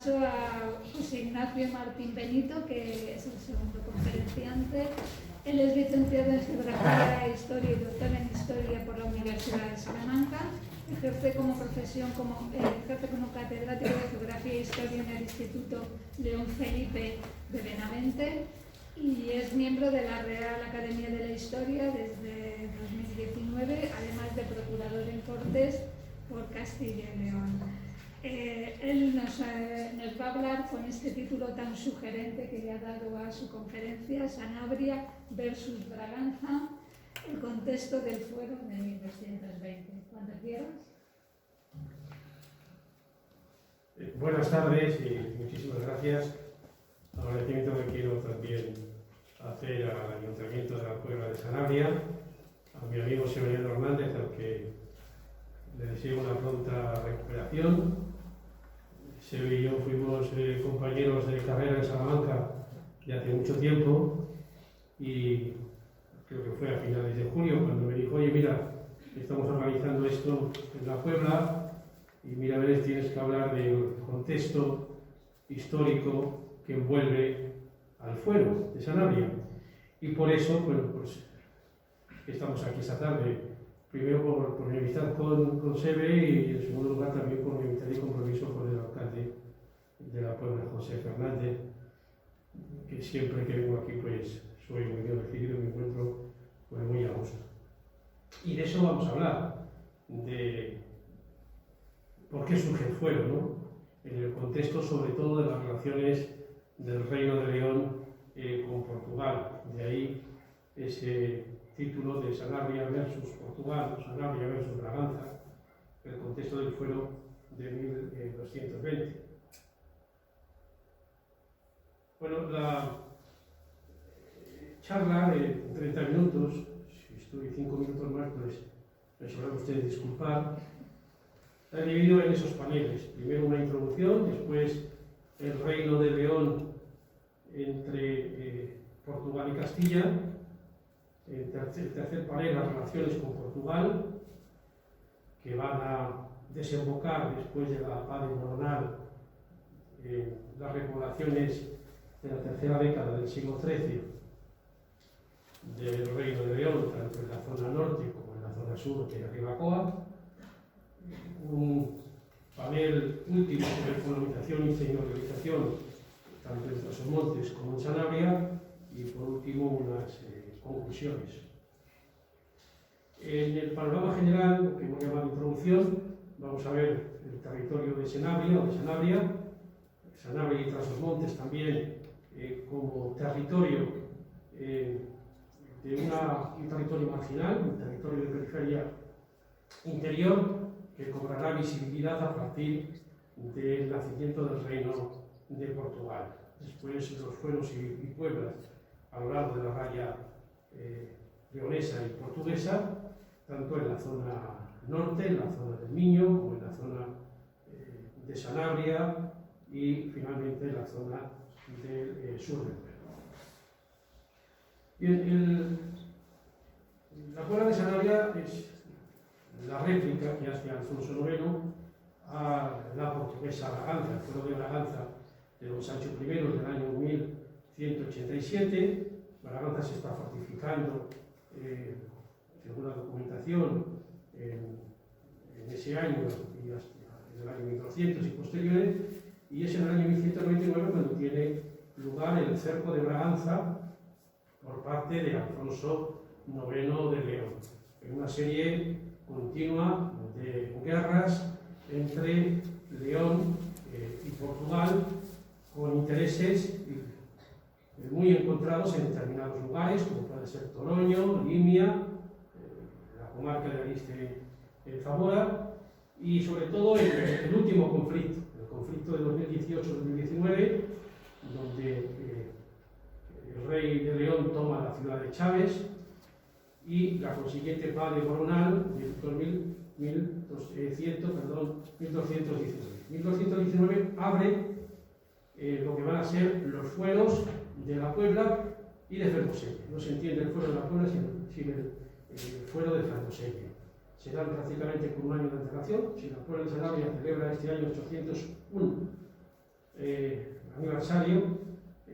A José Ignacio Martín Benito, que es el segundo conferenciante. Él es licenciado en Geografía, Historia y doctor en Historia por la Universidad de Salamanca. Ejerce como catedrático de Geografía e Historia en el Instituto León Felipe de Benavente y es miembro de la Real Academia de la Historia desde 2019, además de procurador en Cortes por Castilla y León. Él nos va a hablar con este título tan sugerente que le ha dado a su conferencia, Sanabria versus Braganza, el contexto del fuero de 1220. Cuando quieras. Buenas tardes y muchísimas gracias. Agradecimiento que quiero también hacer al Ayuntamiento de la Puebla de Sanabria, a mi amigo Severiano Hernández, al que le deseo una pronta recuperación. Sebe y yo fuimos compañeros de carrera en Salamanca de hace mucho tiempo y creo que fue a finales de junio cuando me dijo: oye, mira, estamos organizando esto en la Puebla y mira, a ver, tienes que hablar del contexto histórico que envuelve al fuero de Sanabria. Y por eso, bueno, pues estamos aquí esta tarde. Primero por mi amistad con Sebe y en segundo lugar también por mi amistad y compromiso con el alcalde de la Puebla, José Fernández, que siempre que vengo aquí pues soy muy bien recibido y me encuentro pues, muy a gusto. Y de eso vamos a hablar, de por qué surge el fuero, ¿no? En el contexto sobre todo de las relaciones del Reino de León con Portugal. De ahí ese título de Sanabria versus Portugal, Sanabria versus Braganza, el contexto del fuero de 1220. Bueno, la charla de 30 minutos, si estoy 5 minutos más, pues me sabrán ustedes disculpar, está dividido en esos paneles. Primero una introducción, después el Reino de León entre Portugal y Castilla. El tercer panel, las relaciones con Portugal, que van a desembocar después de la paz de Moronal en las repoblaciones de la tercera década del siglo XIII del Reino de León, tanto en la zona norte como en la zona sur de Ribacoa. Un panel último sobre colonización y señorialización, tanto en Trasomontes como en Sanabria, y por último unas conclusiones. En el panorama general, lo que hemos llamado introducción, vamos a ver el territorio de Sanabria o de Sanabria, Sanabria y Trasmontes también como territorio de un territorio marginal, un territorio de periferia interior que cobrará visibilidad a partir del nacimiento del Reino de Portugal. Después los fueros y pueblas a lo largo de la raya leonesa y portuguesa, tanto en la zona norte, en la zona del Miño, como en la zona de Sanabria y finalmente en la zona del sur del Duero. La Puebla de Sanabria es la réplica que hace Alfonso IX a la portuguesa Braganza, el fuero de Braganza de don Sancho I del año 1187. Braganza se está fortificando, según la documentación, en ese año y hasta en el año 1200 y posteriores, y es en el año 1199 cuando tiene lugar el cerco de Braganza por parte de Alfonso IX de León, en una serie continua de guerras entre León y Portugal, con intereses muy encontrados en determinados lugares, como puede ser Toroño, Limia, la comarca de Aliste en Zamora, y sobre todo el último conflicto, el conflicto de 2018-2019, donde el rey de León toma la ciudad de Chaves y la consiguiente paz de Moronal de 1219. 1219 abre lo que van a ser los fueros de la Puebla y de Fermoselle. No se entiende el fuero de la Puebla sin el fuero de Fermoselle. Se dan prácticamente con un año de antelación. Si la Puebla de Sanabria celebra este año 801 aniversario,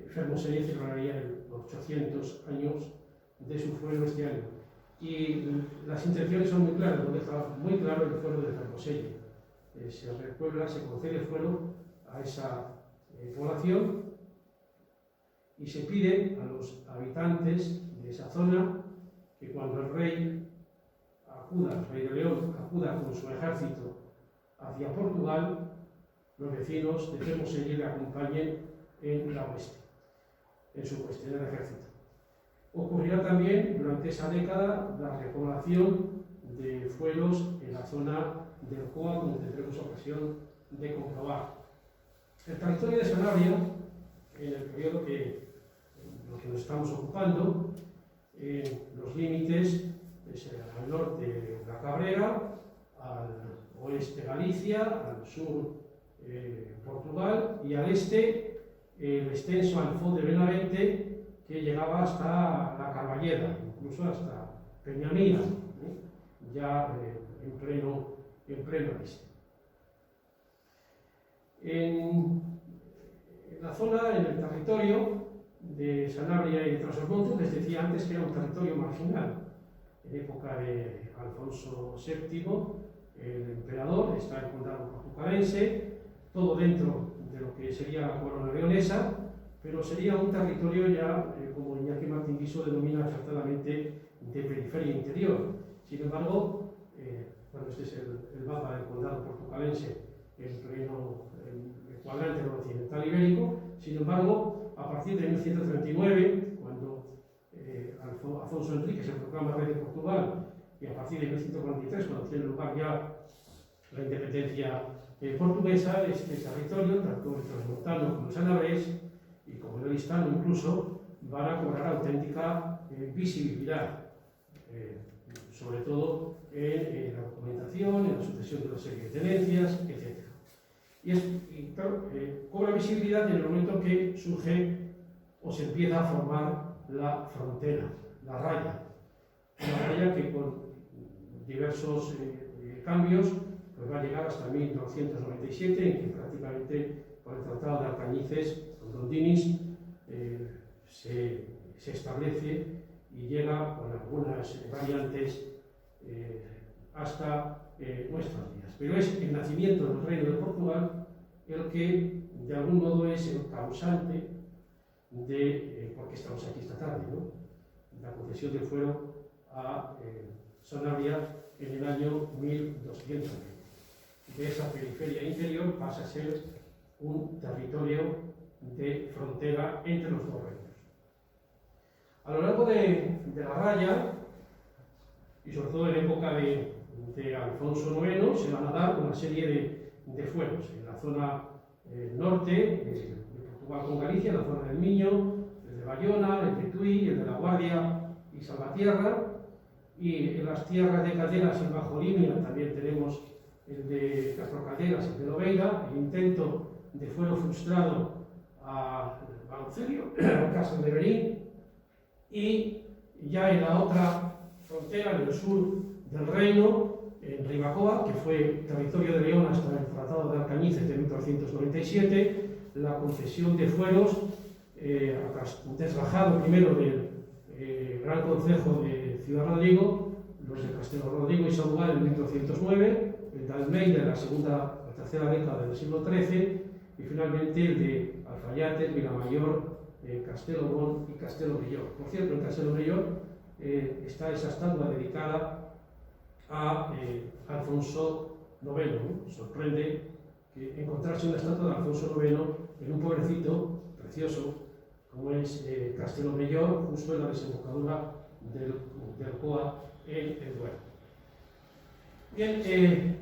Fermoselle celebraría los 800 años de su fuero este año. Y las intenciones son muy claras, lo deja muy claro el fuero de Fermoselle. Se repuebla, se concede fuero a esa población y se pide a los habitantes de esa zona que cuando el rey de León, acuda con su ejército hacia Portugal, los vecinos de Fermoselle le acompañen en la hueste, en su hueste, en el ejército. Ocurrirá también durante esa década la repoblación de fueros en la zona del Coa, como tendremos ocasión de comprobar. El territorio de Sanabria, en el periodo que nos estamos ocupando, los límites al norte la Cabrera, al oeste Galicia, al sur Portugal y al este el extenso Alfón de Benavente que llegaba hasta la Carballeda, incluso hasta Peñamía, ya en pleno este. En la zona, en el territorio de Sanabria y de Trasormonte, les decía antes que era un territorio marginal. En época de Alfonso VII, el emperador, está el condado portucalense, todo dentro de lo que sería la corona leonesa, pero sería un territorio ya, como Iñaki Martín Guiso denomina acertadamente, de periferia interior. Sin embargo, bueno, este es el mapa del condado portucalense en pleno cuadrante occidental ibérico. Sin embargo, a partir de 1139, cuando Afonso Enrique se proclama rey de Portugal, y a partir de 1143, cuando tiene lugar ya la independencia portuguesa, este territorio, tanto el transmontano como el sanabrés, y como el listano incluso, van a cobrar auténtica visibilidad, sobre todo en la documentación, en la sucesión de una serie de tenencias, etc. Y claro, cobra visibilidad en el momento que surge o se empieza a formar la frontera, la raya que con diversos cambios pues va a llegar hasta 1297, en que prácticamente por el Tratado de Alcañices, con Rondinis, se establece y llega con algunas variantes hasta nuestros días. Pero es el nacimiento del Reino de Portugal el que de algún modo es el causante de por qué estamos aquí esta tarde, ¿no? La concesión del fuero a Sanabria en el año 1220. De esa periferia interior pasa a ser un territorio de frontera entre los dos reinos. A lo largo de la raya, y sobre todo en época de Alfonso IX, se van a dar una serie de fueros en la zona norte de Portugal con Galicia, en la zona del Miño, el de Bayona, el de Tui, el de La Guardia y Salvatierra, y en las tierras de Calderas y Bajo Limia también tenemos el de Castro Calderas y de Lobeira, el intento de fuero frustrado a Baloncelio, al Castle de Berín, y ya en la otra frontera, en el sur del reino, en Ribacoa, que fue territorio de León hasta el Tratado de Alcañices de 1497, la concesión de fueros, desgajado primero del Gran Concejo de Ciudad Rodrigo, los de Castelo Rodrigo y Saudal en 1209, el de Almeida en la tercera década del siglo XIII, y finalmente el de Alfayate, Vilamayor, Castelo Bon y Castelo Brillor. Por cierto, en Castelo Brillor está esa estatua dedicada a Alfonso IX, ¿no? Sorprende que encontrarse una estatua de Alfonso IX en un pueblecito precioso como es Castelo Brillor, justo en la desembocadura del Coa en el Duero. Bien,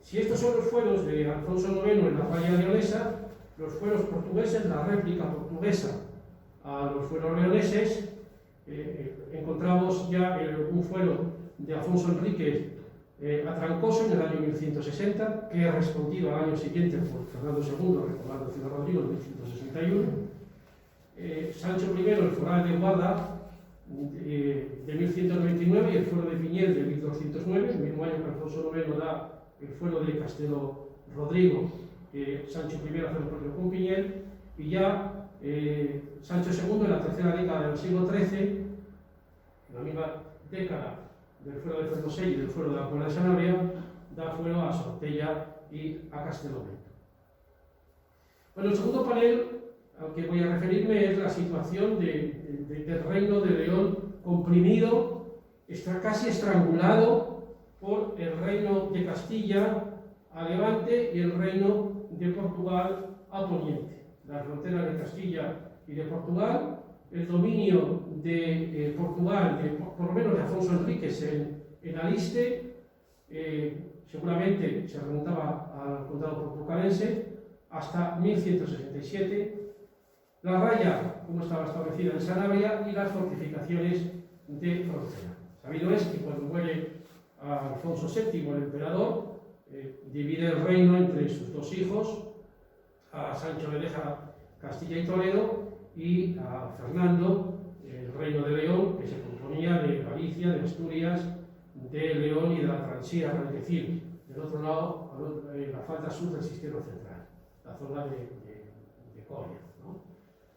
si estos son los fueros de Alfonso IX en la raya leonesa, los fueros portugueses, la réplica portuguesa a los fueros leoneses, encontramos ya un fuero de Afonso Enríquez a Trancoso en el año 1160, que ha respondido al año siguiente por Fernando II, recordando Ciudad Rodrigo en 1161. Sancho I, el foral de Guarda de 1199 y el fuero de Piñel de 1209, el mismo año que Alfonso IX da el fuero de Castelo Rodrigo Sancho I hace lo propio con Piñel, y ya Sancho II, en la tercera década del siglo XIII, en la misma década del fuero de Fermosell y del fuero de la Puebla de Sanabria, da fuero a Sortella y a Castellomento. Bueno, el segundo panel al que voy a referirme es la situación del reino de León comprimido, casi estrangulado por el reino de Castilla a levante y el reino de Portugal a poniente. La frontera de Castilla y de Portugal, el dominio de Portugal, por lo menos de Afonso Enríquez en Aliste, seguramente se remontaba al condado portucalense, hasta 1167, la raya, como estaba establecida en Sanabria, y las fortificaciones de frontera. Sabido es que cuando muere Alfonso VII, el emperador, divide el reino entre sus dos hijos, a Sancho le deja Castilla y Toledo, y a Fernando el reino de León, que se componía de Galicia, de Asturias, de León y de la Transía, es decir, del otro lado, la falda sur del sistema central, la zona de Coria, ¿no?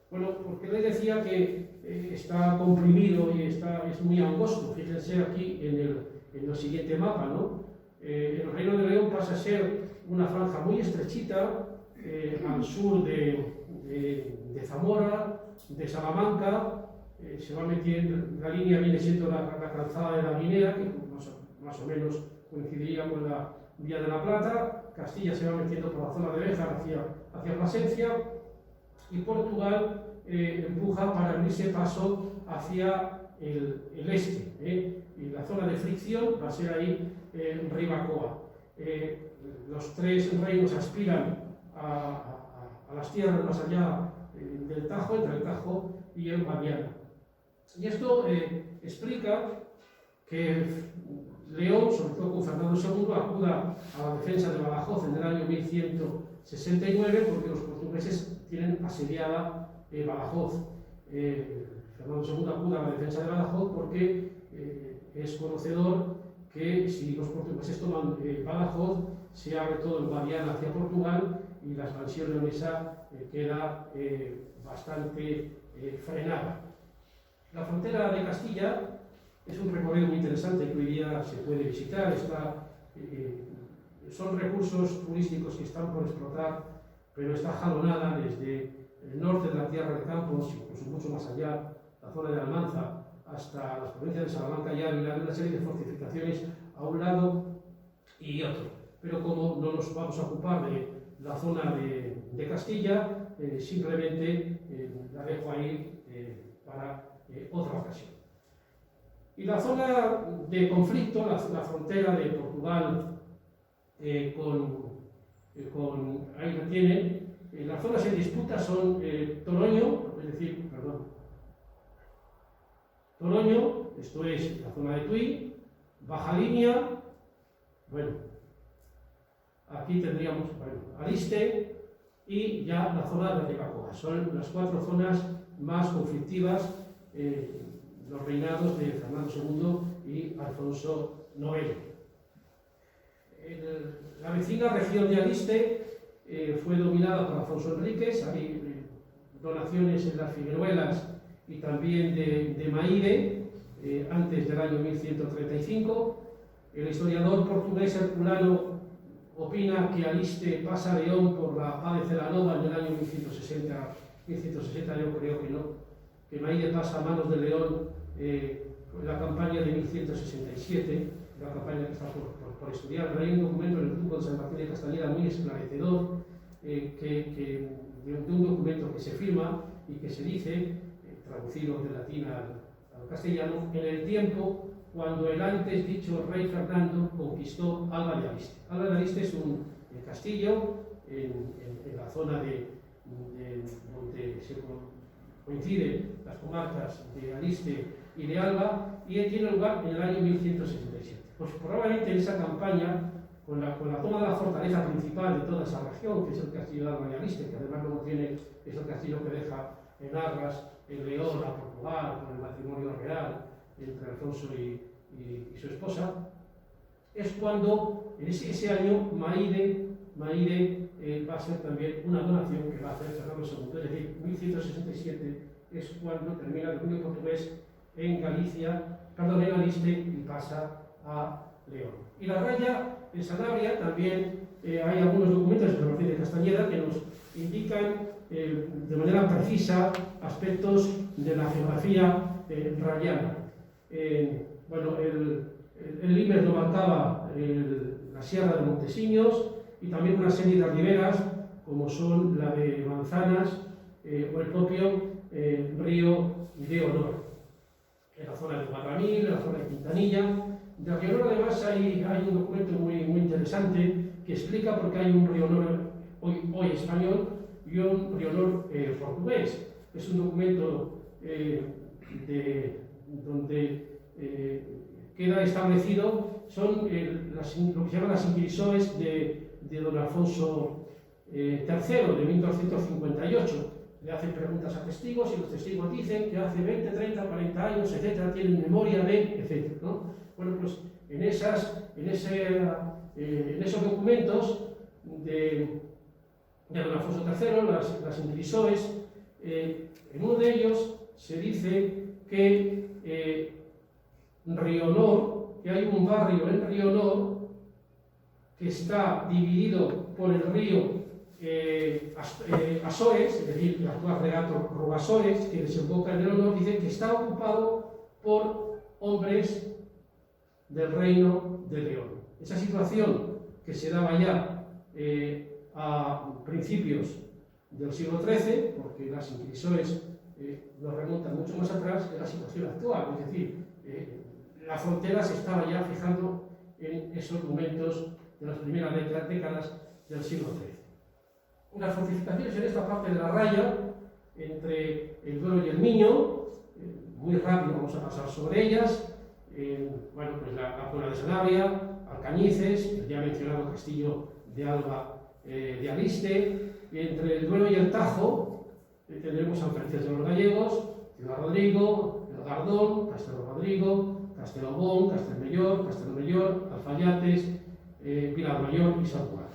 Bueno, porque les decía que está comprimido y es muy angosto. Fíjense aquí en el siguiente mapa, ¿no? El reino de León pasa a ser una franja muy estrechita al sur de Zamora, de Salamanca, se va metiendo, la línea viene siendo la calzada de la Guinea, que más o menos coincidiría con la Vía de la Plata. Castilla se va metiendo por la zona de Béjar hacia Plasencia, y Portugal empuja para abrirse paso hacia el este, y la zona de fricción va a ser ahí Ribacoa. Los tres reinos aspiran a las tierras más allá del Tajo, entre el Tajo y el Guadiana. Y esto explica que León, sobre todo con Fernando II, acuda a la defensa de Badajoz en el año 1169, porque los portugueses tienen asediada Badajoz. Fernando II acuda a la defensa de Badajoz porque es conocedor que si los portugueses toman Badajoz, se abre todo el Guadiana hacia Portugal y la expansión leonesa queda bastante frenada. La frontera de Castilla es un recorrido muy interesante que hoy día se puede visitar. Son recursos turísticos que están por explotar, pero está jalonada desde el norte de la Tierra de Campos, incluso mucho más allá, la zona de Almanza, hasta las provincias de Salamanca y Ávila, una serie de fortificaciones a un lado y otro. Pero como no nos vamos a ocupar de la zona de Castilla, simplemente la dejo ahí para otra ocasión. Y la zona de conflicto, la frontera de Portugal ahí lo tienen, las zonas en disputa son Toroño, Toroño, esto es la zona de Tui, Baja Línea, bueno, aquí tendríamos, Aliste y ya la zona de Ribacoa. Son las cuatro zonas más conflictivas, los reinados de Fernando II y Alfonso IX. La vecina región de Aliste fue dominada por Afonso Enríquez. Hay donaciones en las Figueruelas y también de Maíre, antes del año 1135. El historiador portugués Herculano opina que Aliste pasa a León por la paz de Celanova en el año 1160. Yo creo que no, que Maíre pasa a manos de León en la campaña de 1167, la campaña que está por estudiar. Pero hay un documento en el Duco de San Martín de Castañeda muy esclarecedor, de un documento que se firma y que se dice, traducido de latín al castellano, en el tiempo cuando el antes dicho rey Fernando conquistó Alba de Aliste. Alba de Aliste es un castillo en la zona donde se coinciden las comarcas de Aliste y de Alba, y tiene lugar en el año 1167. Pues probablemente en esa campaña, con la toma de la fortaleza principal de toda esa región, que es el castillo de Alba de Aliste, que además luego es el castillo que deja en Arras, en León, a Portugal, con el matrimonio real entre Alfonso y su esposa, es cuando en ese año Maire va a ser también una donación que va a hacer Fernando II, es decir, 1167 es cuando termina el dominio portugués en Galicia, perdón, en Aliste y pasa a León. Y la raya en Sanabria también hay algunos documentos de la Martín de Castañeda que nos indican de manera precisa aspectos de la geografía rayana. Bueno, el Limes lo marcaba la Sierra de Montesinos y también una serie de riberas como son la de Manzanas o el propio río de Honor, en la zona de Guadramil, en la zona de Quintanilla. De Río Honor además hay un documento muy interesante que explica por qué hay un Río Honor hoy español y un Río Honor portugués. Es un documento donde queda establecido, son lo que se llaman las inquirisoes de don Alfonso III de 1258. Le hacen preguntas a testigos y los testigos dicen que hace 20, 30, 40 años, etcétera, tienen memoria de, etcétera, ¿no? Bueno, pues en esos documentos de don Alfonso III, las inquirisoes, en uno de ellos se dice que Rionor, que hay un barrio en Rionor que está dividido por el río Azores, es decir, el actual regato Rugasores, que desemboca en el Honor, dice que está ocupado por hombres del reino de León. Esa situación que se daba ya a principios del siglo XIII, porque las inquisiciones nos remontan mucho más atrás de la situación actual, es decir, la frontera se estaba ya fijando en esos momentos de las primeras décadas del siglo XIII. Las fortificaciones en esta parte de la raya, entre el Duero y el Miño, muy rápido vamos a pasar sobre ellas. Bueno, pues la Puebla de Sanabria, Alcañices, el ya mencionado castillo de Alba de Aliste. Entre el Duero y el Tajo tendremos San Felices de los Gallegos, Ciudad Rodrigo, El Gardón, Castelo Rodrigo, Castelobón, Castelmellor, Alfayates, Pilar Mayor y San Juan.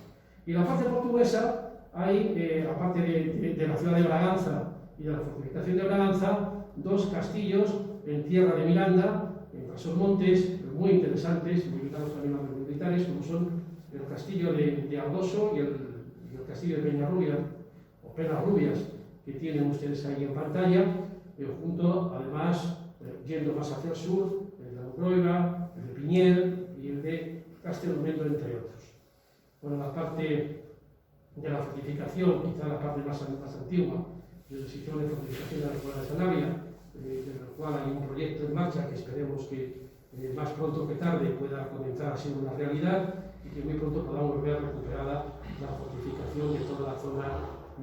Y la parte portuguesa hay, aparte de la ciudad de Braganza y de la fortificación de Braganza, dos castillos en tierra de Miranda, en Trasor Montes, muy interesantes, ubicados también a los militares, como son el castillo de Ardoso y el castillo de Peñarrubia, o Penarrubias, que tienen ustedes ahí en pantalla, junto, además, yendo más hacia el sur, el de Almoroiga, el de Piñel y el de Castelomendo, entre otros. Bueno, la parte de la fortificación, quizá la parte más antigua, del sistema de fortificación de la Puebla de Sanabria, del cual hay un proyecto en marcha que esperemos que más pronto que tarde pueda comenzar a ser una realidad y que muy pronto podamos ver recuperada la fortificación de toda la zona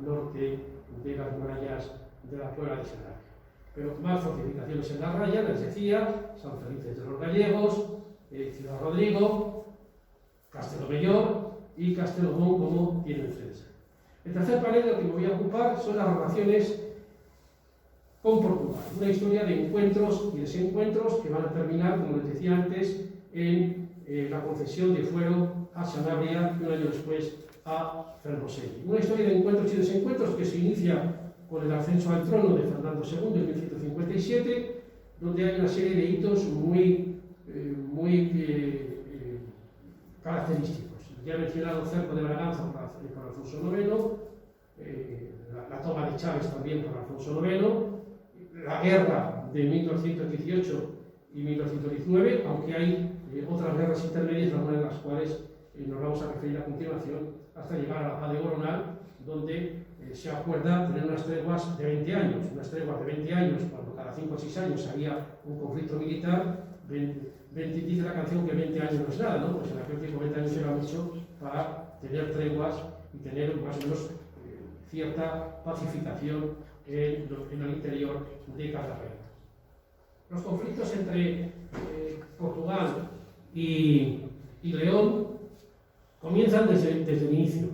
norte de las murallas de la Puebla de Sanabria. Pero más fortificaciones en la raya, les decía, San Felices de los Gallegos, Ciudad Rodrigo, Castelomellor y Castelobón, como tienen ustedes. El tercer panel del que me voy a ocupar son las relaciones con Portugal. Una historia de encuentros y desencuentros que van a terminar, como les decía antes, en la concesión de fuero a Sanabria y un año después a Fermoselle. Una historia de encuentros y desencuentros que se inicia con el ascenso al trono de Fernando II en 1157, donde hay una serie de hitos muy característicos. Ya he mencionado el cerco de Braganza por Alfonso IX, la toma de Chaves también por Alfonso IX, la guerra de 1218 y 1219, aunque hay otras guerras intermedias, algunas de las cuales nos vamos a referir a continuación, hasta llegar a la paz de Goronal, donde se acuerda tener unas treguas de 20 años, cuando cada 5 o 6 años había un conflicto militar. Dice la canción que 20 años no es nada, ¿no? Pues en aquel tiempo 20 años era mucho para tener treguas y tener más o menos cierta pacificación en el interior de cada reino. Los conflictos entre Portugal y León comienzan desde el inicio,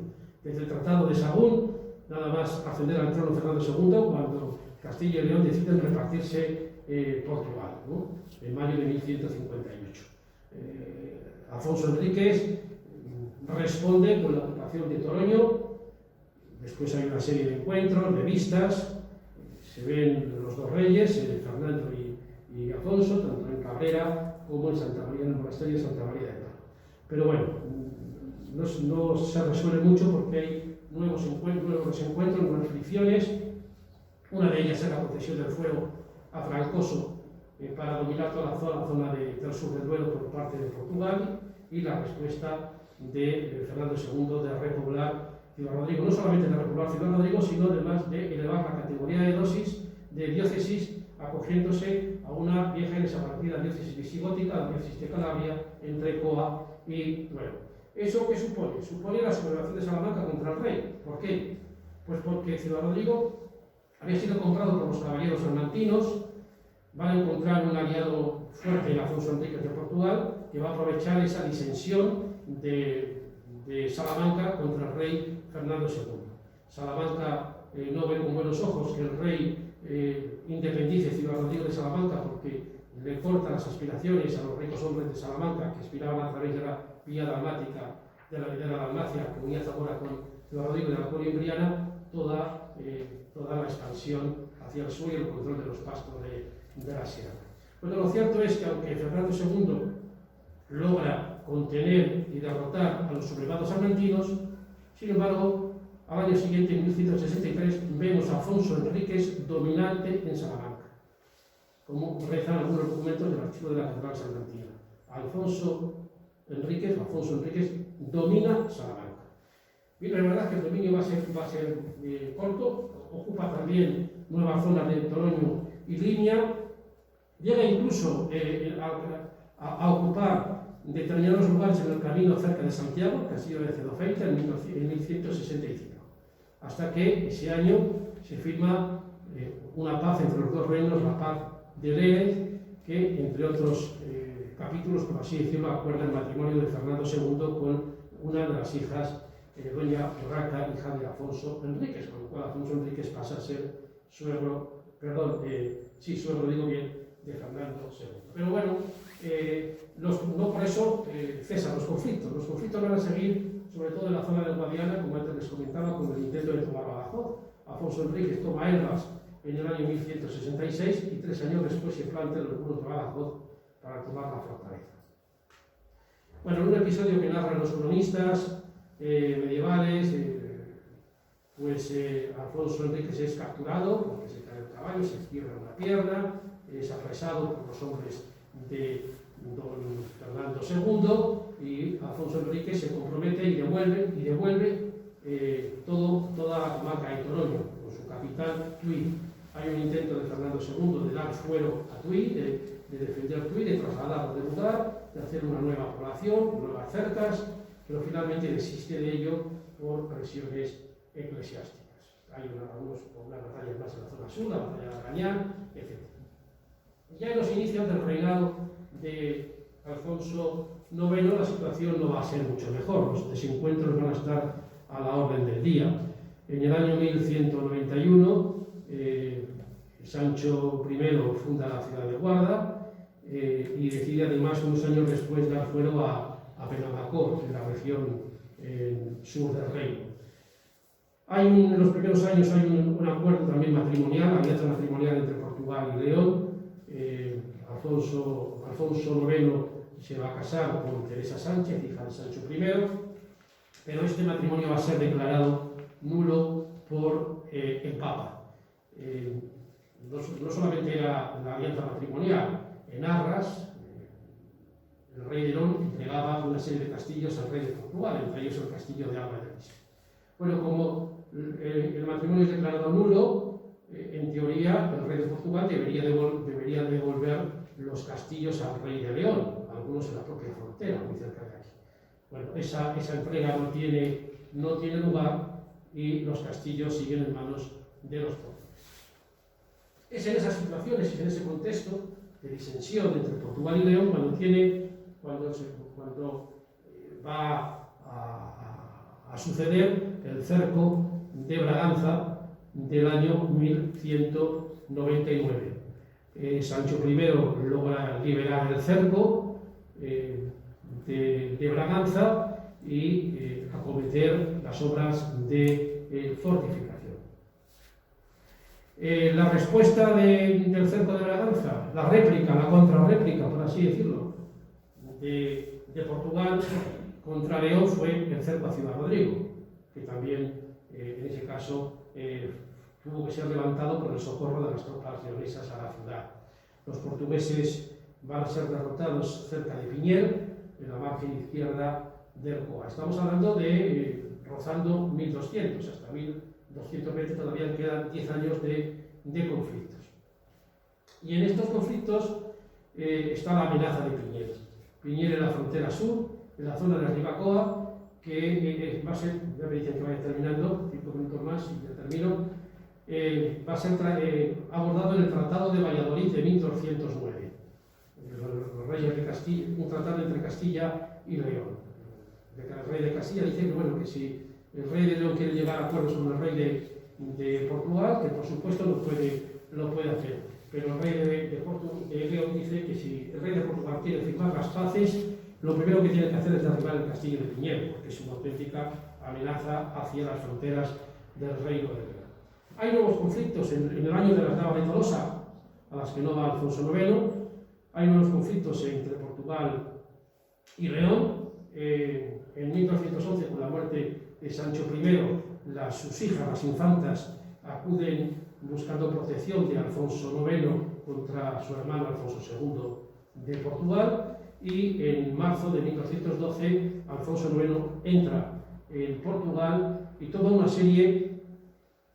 desde el Tratado de Sahagún, nada más ascender al trono Fernando II, cuando Castilla y León deciden repartirse Portugal, ¿no? En mayo de 1158. Alfonso Enríquez responde con la ocupación de Toroño. Después hay una serie de encuentros, de vistas, se ven los dos reyes, Fernando y Afonso, tanto en Cabrera como en Santa María, en el monasterio de Santa María de Mar. Pero bueno, no se resuelve mucho porque hay nuevos encuentros, nuevas fricciones. Una de ellas es la concesión del fuero a Francoso para dominar toda la zona del sur del Duero por parte de Portugal, y la respuesta de Fernando II de repoblar Ciudad Rodrigo, no solamente de repoblar Ciudad Rodrigo, sino además de elevar la categoría de diócesis, acogiéndose a una vieja y desaparecida diócesis visigótica, la diócesis de Calabria, entre Coa y Duero. ¿Eso qué supone? Supone la sublevación de Salamanca contra el rey. ¿Por qué? Pues porque Ciudad Rodrigo había sido comprado por los caballeros salmantinos. Van a encontrar un aliado fuerte en Afonso Enríquez de Portugal, que va a aprovechar esa disensión de Salamanca contra el rey Fernando II. Salamanca no ve con buenos ojos que el rey independice Ciudad Rodrigo de Salamanca, porque le corta las aspiraciones a los ricos hombres de Salamanca que aspiraban a través de la vía dalmática, de la Dalmacia, que unía Zamora con Ciudad Rodrigo, de la Coria Imbriana, toda la expansión hacia el sur y el control de los pastos de la sierra. Bueno, lo cierto es que aunque Fernando II logra contener y derrotar a los sublevados salmantinos, sin embargo, al año siguiente, en 1163, vemos a Afonso Enríquez dominante en Salamanca, como rezan algunos documentos del archivo de la Catedral Salmantina. Afonso Enríquez domina Salamanca. Y la verdad es que el dominio va a ser corto, ocupa también nuevas zonas de Toroño y Limia, llega incluso a ocupar determinados lugares en el camino cerca de Santiago, el castillo de Cedofeita, en 1165, hasta que ese año se firma una paz entre los dos reinos, la paz de Lérez, que entre otros capítulos, por así decirlo, acuerda el matrimonio de Fernando II con una de las hijas, doña Urraca, hija de Afonso Enríquez, con lo cual Afonso Enríquez pasa a ser suegro digo bien, de Fernando II. Pero bueno, no por eso cesan los conflictos. Los conflictos van a seguir, sobre todo en la zona de Guadiana, como antes les comentaba, con el intento de tomar Badajoz. Afonso Enríquez toma Elvas en el año 1166 y 3 años después se plantan los muros de Badajoz para tomar la fortaleza. Bueno, en un episodio que narran los cronistas medievales, Afonso Enríquez es capturado porque se cae del caballo, se quiebra una pierna, es apresado por los hombres de don Fernando II, y Afonso Enríquez se compromete y devuelve toda la comarca de Toroño con su capital Tui. Hay un intento de Fernando II de dar fuero a Tui, de defender Tui, de trasladarlo de lugar, de hacer una nueva población, nuevas cercas, pero finalmente desiste de ello por presiones eclesiásticas. Hay unas batallas más en la zona sur, la batalla de Arañán, etc. Ya en los inicios del reinado de Alfonso IX la situación no va a ser mucho mejor, los desencuentros van a estar a la orden del día. En el año 1191, Sancho I funda la ciudad de Guarda y decide además unos años después dar fuero a Penamacor, en la región sur del reino. En los primeros años hay un acuerdo también matrimonial, alianza matrimonial entre Portugal y León. Alfonso IX se va a casar con Teresa Sánchez, hija de Sancho I, pero este matrimonio va a ser declarado nulo por el Papa. No solamente era la alianza matrimonial, en Arras, el rey de León entregaba una serie de castillos al rey de Portugal, entre ellos el castillo de Alba de Risco. Bueno, como el matrimonio es declarado nulo, en teoría el rey de Portugal debería devolver los castillos al rey de León, algunos en la propia frontera, muy cerca de aquí. Bueno, esa entrega no tiene lugar y los castillos siguen en manos de los portugueses. Es en esas situaciones, es en ese contexto de disensión entre Portugal y León cuando va a suceder el cerco de Braganza del año 1199. Sancho I logra liberar el cerco de Braganza y acometer las obras de fortificación. La respuesta del cerco de Braganza, la réplica, la contrarréplica, por así decirlo, de Portugal contra León fue el cerco a Ciudad Rodrigo, que también en ese caso tuvo que ser levantado por el socorro de las tropas leonesas a la ciudad. Los portugueses van a ser derrotados cerca de Piñel, en la margen izquierda del Coa. Estamos hablando de rozando 1200, hasta 1220 todavía quedan 10 años de conflictos. Y en estos conflictos está la amenaza de Piñel. Piñel en la frontera sur, en la zona de Ribacoa, que va a ser, ya me dicen que vaya terminando, 5 minutos más y ya termino, va a ser abordado en el Tratado de Valladolid de 1209. Los reyes de Castilla, un tratado entre Castilla y León. El rey de Castilla dice que, bueno, que si el rey de León quiere llegar a acuerdos con el rey de Portugal, que por supuesto lo puede hacer. Pero el rey de León dice que si el rey de Portugal quiere firmar las paces, lo primero que tiene que hacer es derribar el castillo de Piñel, porque es una auténtica amenaza hacia las fronteras del reino de León. Hay nuevos conflictos en el año de las Navas de Tolosa, a las que no va Alfonso IX. Hay nuevos conflictos entre Portugal y León. En 1211, con la muerte de Sancho I, sus hijas, las infantas, acuden buscando protección de Alfonso IX contra su hermano Alfonso II de Portugal, y en marzo de 1212 Alfonso IX entra en Portugal y toma una serie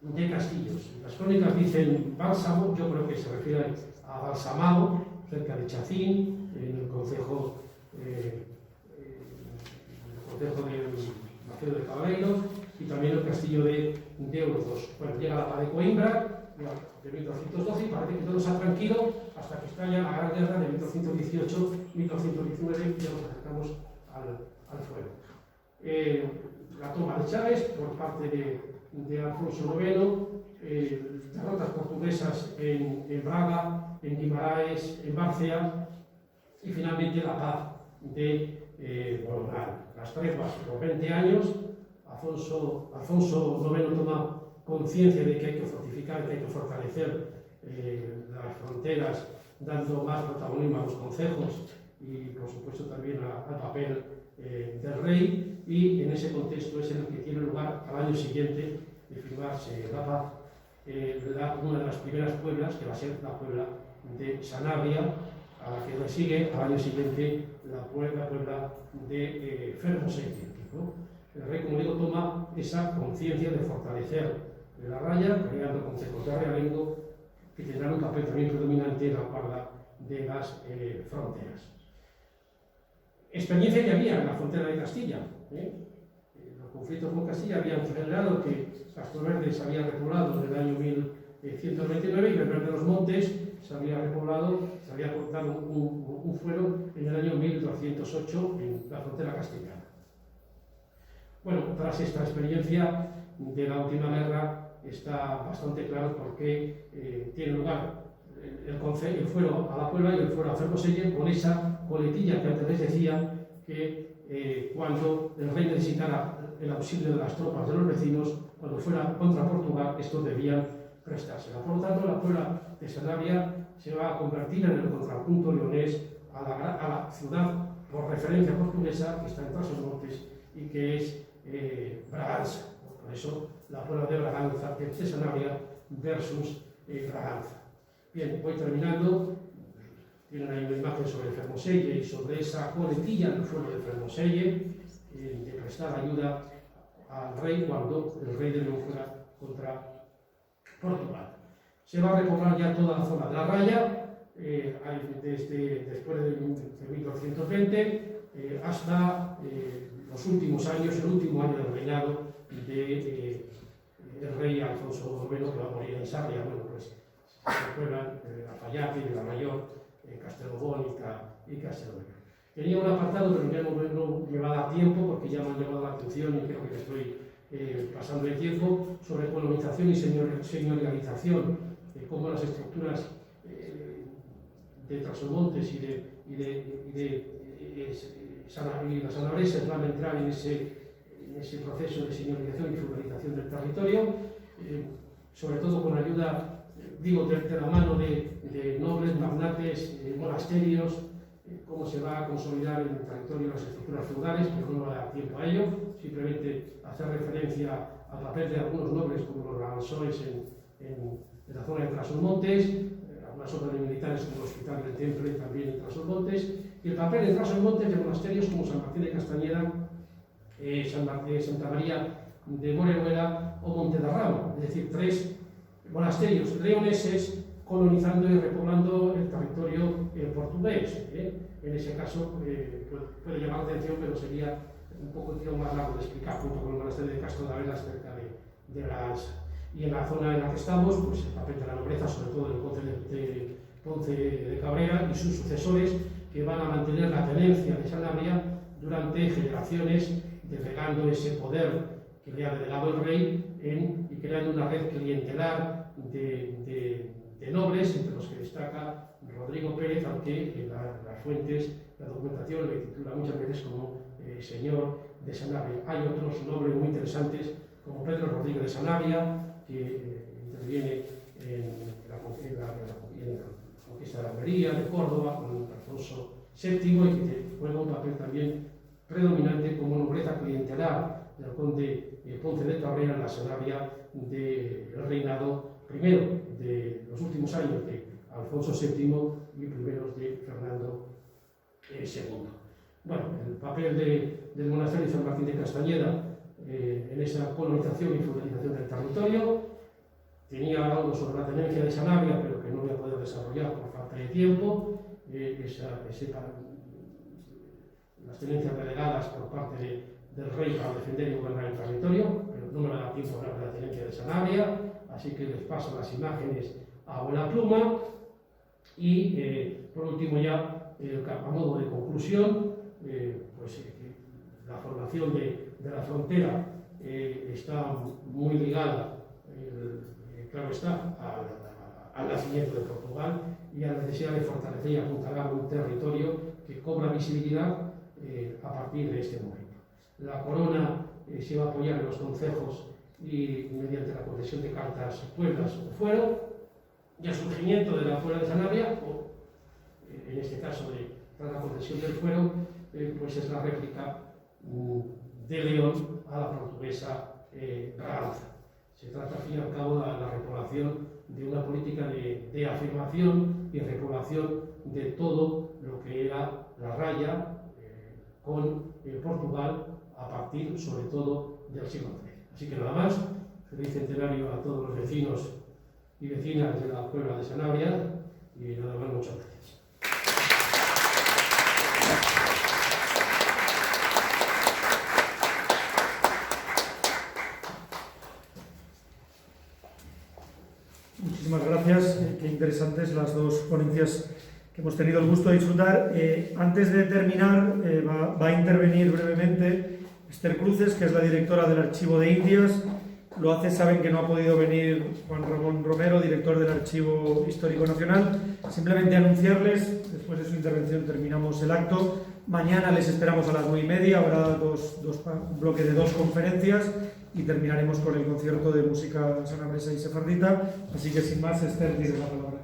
de castillos. Las crónicas dicen Bálsamo, yo creo que se refiere a Balsamado, cerca de Chacín, en el concejo de Macedo de Caballeiros, y también el castillo de Euros. Bueno, llega la paz de Coimbra de 1212 y parece que todo está tranquilo hasta que estalla la Gran Guerra de 1218-1219 y ya nos acercamos al fuego. La toma de Chaves por parte de Alfonso IX, derrotas portuguesas en Braga, en Guimaraes, en Bárcea, y finalmente la paz de Bolonal. Las trepas por 20 años, Alfonso IX toma conciencia de que hay que fortificar, que hay que fortalecer las fronteras, dando más protagonismo a los concejos y, por supuesto, también al papel del rey, y en ese contexto es en el que tiene lugar al año siguiente de firmarse la paz, una de las primeras pueblas, que va a ser la Puebla de Sanabria, a la que le sigue al año siguiente la puebla de Fermoselle, ¿no? El rey, como digo, toma esa conciencia de fortalecer la raya, creando consejos de realengo que tendrán un papel también predominante en la guarda de las fronteras. Experiencia que había en la frontera de Castilla. Los conflictos con Castilla habían generado que Castro Verde se había repoblado en el año 1129 y Bernal de los Montes se había repoblado, se había cortado un fuero en el año 1208 en la frontera castellana. Bueno, tras esta experiencia de la última guerra está bastante claro por qué tiene lugar el fuero a la Puebla y el fuero a Fermoselle, con esa coletilla que antes les decía, que cuando el rey necesitara el auxilio de las tropas de los vecinos, cuando fuera contra Portugal, estos debían prestársela. Por lo tanto, la Puebla de Sanabria se va a convertir en el contrapunto leonés a la ciudad por referencia portuguesa que está en Trás-os-Montes y que es Braganza. Por eso la Puebla de Braganza, de Sanabria versus Braganza. Bien, voy terminando. Tienen ahí una imagen sobre Fermoselle y sobre esa coletilla del fuero de Fermoselle, de prestar ayuda al rey cuando el rey de León fuera contra Portugal. Se va a repoblar ya toda la zona de la raya, después de 1220 hasta los últimos años, el último año del reinado del rey Alfonso IX, que va a morir en Sarria. Bueno, pues se recuerdan Lafayette, de la Mayor, Castellbón y Castellbell. Tenía un apartado, pero ya no me va a dar tiempo porque ya me han llamado la atención y creo que estoy pasando el tiempo, sobre colonización y señorialización, cómo las estructuras de Trás-os-Montes y de las sanabresas van a entrar en ese proceso de señalización y feudalización del territorio, sobre todo con ayuda, digo, de la mano de nobles, magnates, monasterios, cómo se va a consolidar en el territorio las estructuras feudales, pero no va a dar tiempo a ello, simplemente hacer referencia al papel de algunos nobles como los Ravansois en la zona de Trasolmontes, algunas obras de militares como el Hospital del Temple también en Trasolmontes, y el papel de Trasolmontes de monasterios como San Martín de Castañeda, Santa María de Moreruela o Montedarramo, es decir, 3 monasterios leoneses colonizando y repoblando el territorio portugués. En ese caso puede llamar la atención, pero sería un poco más largo de explicar, junto con el monasterio de Castro de Avelas cerca de la Ansa. Y en la zona en la que estamos, pues el papel de la nobleza, sobre todo del Ponce de Cabrera y sus sucesores, que van a mantener la tenencia de Sanabria durante generaciones, delegando ese poder que le ha delegado el rey y creando una red clientelar de nobles, entre los que destaca Rodrigo Pérez, aunque las fuentes, la documentación le titula muchas veces como señor de Sanabria. Hay otros nobles muy interesantes, como Pedro Rodríguez de Sanabria, que interviene en la conquista de la Almería, de Córdoba, con Alfonso VII, y que juega un papel también predominante como nobleza clientelar del conde Ponce de Cabrera en la Sanabria del reinado primero de los últimos años de Alfonso VII y primeros de Fernando II. Bueno, el papel del monasterio de San Martín de Castañeda en esa colonización y feudalización del territorio. Tenía algo sobre la tenencia de Sanabria, pero que no voy a poder desarrollar por falta de tiempo. Las tenencias delegadas por parte del rey para defender y gobernar el territorio, pero no me va a dar tiempo a hablar de la tenencia de Sanabria, así que les paso las imágenes a buena pluma. Y por último ya, a modo de conclusión, la formación de la frontera está muy ligada, claro está, al nacimiento de Portugal y a la necesidad de fortalecer y apuntalar un territorio que cobra visibilidad a partir de este momento. La corona se va a apoyar en los concejos y mediante la concesión de cartas pueblas o fuero, y el surgimiento de la puebla de Sanabria, o en este caso tras la concesión del fuero, pues es la réplica de León a la portuguesa Braganza. Se trata, al fin y al cabo, de la repoblación de una política de afirmación y repoblación de todo lo que era la raya con Portugal a partir, sobre todo, del siglo XIII. Así que nada más, feliz centenario a todos los vecinos y vecinas de la puebla de Sanabria, y nada más, muchas gracias. Muchísimas gracias, qué interesantes las dos ponencias que hemos tenido el gusto de disfrutar. Antes de terminar, va a intervenir brevemente Esther Cruces, que es la directora del Archivo de Indias. Lo hace, saben que no ha podido venir Juan Ramón Romero, director del Archivo Histórico Nacional. Simplemente anunciarles, después de su intervención terminamos el acto. Mañana les esperamos a las 9:30, habrá un bloque de 2 conferencias y terminaremos con el concierto de música sanabresa y sefardita. Así que sin más, Esther, tienes la palabra.